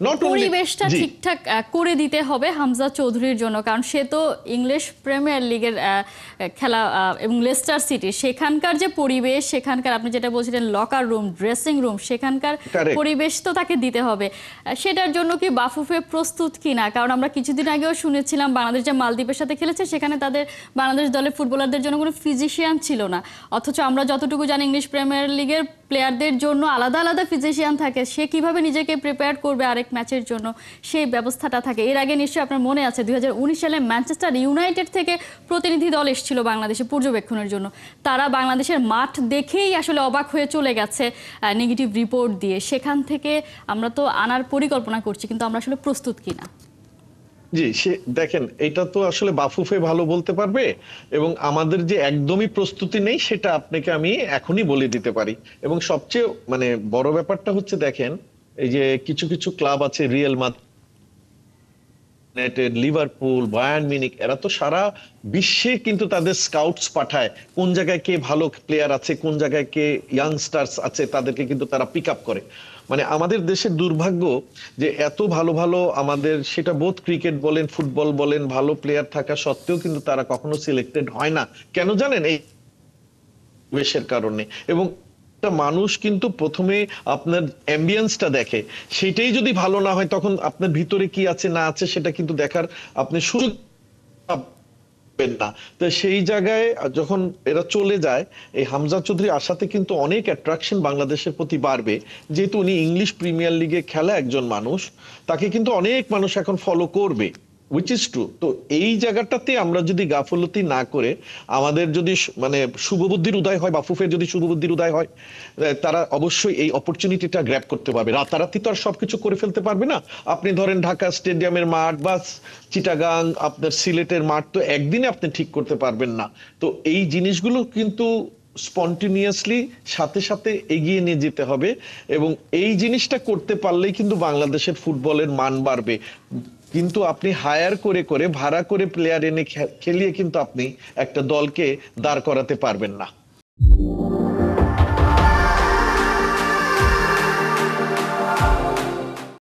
Not only পরিবেশটা ঠিকঠাক করে দিতে হবে হামজা চৌধুরীর জন্য, কারণ সে তো ইংলিশ প্রিমিয়ার লিগের খেলা এবং লেস্টার সিটি, সেখানকার যে পরিবেশ, সেখানকার আপনি যেটা বলছিলেন লকার রুম, ড্রেসিং রুম, সেখানকার পরিবেশ তো তাকে দিতে হবে। সেটার জন্য কি বাফুফে প্রস্তুত কিনা? কারণ আমরা কিছুদিন আগেও শুনেছিলাম বাংলাদেশ যে মালদ্বীপের সাথে খেলেছে সেখানে তাদের বাংলাদেশ দলের ফুটবলারদের জন্য কোনো ফিজিশিয়ান ছিল না, অথচ আমরা যতটুকু জানি ইংলিশ প্রিমিয়ার লিগের প্লেয়ারদের জন্য আলাদা আলাদা ফিজিশিয়ান থাকে। সে কিভাবে নিজেকে প্রিপেয়ার করবে আরেক ম্যাচের জন্য, সেই ব্যবস্থাটা থাকে। এর আগে নিশ্চয়ই আপনার মনে আছে 2019 সালে ম্যানচেস্টার ইউনাইটেড থেকে প্রতিনিধি দল এসেছিল বাংলাদেশে পর্যবেক্ষণের জন্য। তারা বাংলাদেশের মাঠ দেখেই আসলে অবাক হয়ে চলে গেছে নেগেটিভ রিপোর্ট দিয়ে। সেখান থেকে আমরা তো আনার পরিকল্পনা করছি, কিন্তু আমরা আসলে প্রস্তুত কিনা। জি, সে দেখেন, এটা তো আসলে বাফুফে ভালো বলতে পারবে, এবং আমাদের যে একদমই প্রস্তুতি নেই সেটা আপনাকে আমি এখনই বলে দিতে পারি। এবং সবচেয়ে বড় ব্যাপারটা হচ্ছে, দেখেন এই যে কিছু কিছু ক্লাব আছে, Real Madrid, Liverpool, Bayern Munich, এরা তো সারা বিশ্বে কিন্তু তাদের স্কাউটস পাঠায়, কোন জায়গায় কে ভালো প্লেয়ার আছে, কোন জায়গায় কে ইয়াংস্টার্স আছে, তাদেরকে কিন্তু তারা পিক আপ করে। আমাদের দেশের দুর্ভাগ্য যে এত ভালো ভালো আমাদের, সেটা বোধ ক্রিকেট বলেন ফুটবল বলেন, ভালো প্লেয়ার থাকা সত্ত্বেও কিন্তু তারা কখনো সিলেক্টেড হয় না। কেন জানেন? এই পরিবেশের কারণে। এবং মানুষ কিন্তু প্রথমে আপনার অ্যাম্বিয়েন্সটা দেখে, সেটাই যদি ভালো না হয় তখন আপনার ভিতরে কি আছে না আছে সেটা কিন্তু দেখার আপনি সুযোগ পাবেন না। তো সেই জায়গায় যখন এরা চলে যায়, এই হামজা চৌধুরী আসাতে কিন্তু অনেক অ্যাট্রাকশন বাংলাদেশের প্রতি বাড়বে। যেহেতু উনি ইংলিশ প্রিমিয়ার লিগে খেলা একজন মানুষ, তাকে কিন্তু অনেক মানুষ এখন ফলো করবে, উইচ ইজ ট্রু। তো এই জায়গাটাতে আমরা যদি গাফলতি না করে, আমাদের যদি শুভবুদ্ধির উদয় হয়, বাফুফের যদি শুভবুদ্ধির উদয় হয়, তারা অবশ্যই এই অপরচুনিটিটা গ্র্যাব করতে পারবে। রাতারাতি তো আর সবকিছু করে ফেলতে পারবে না। আপনি ধরেন ঢাকা স্টেডিয়ামের মাঠ বা চিটাগাং, আপনার সিলেটের মাঠ তো একদিনে আপনি ঠিক করতে পারবেন না। তো এই জিনিসগুলো কিন্তু স্পন্টেনিয়াসলি সাথে সাথে এগিয়ে নিয়ে যেতে হবে, এবং এই জিনিসটা করতে পারলেই কিন্তু বাংলাদেশের ফুটবলের মান বাড়বে। কিন্তু আপনি হায়ার করে করে ভাড়া করে প্লেয়ার এনে খেলিয়ে কিন্তু আপনি একটা দলকে দাঁড় করাতে পারবেন না।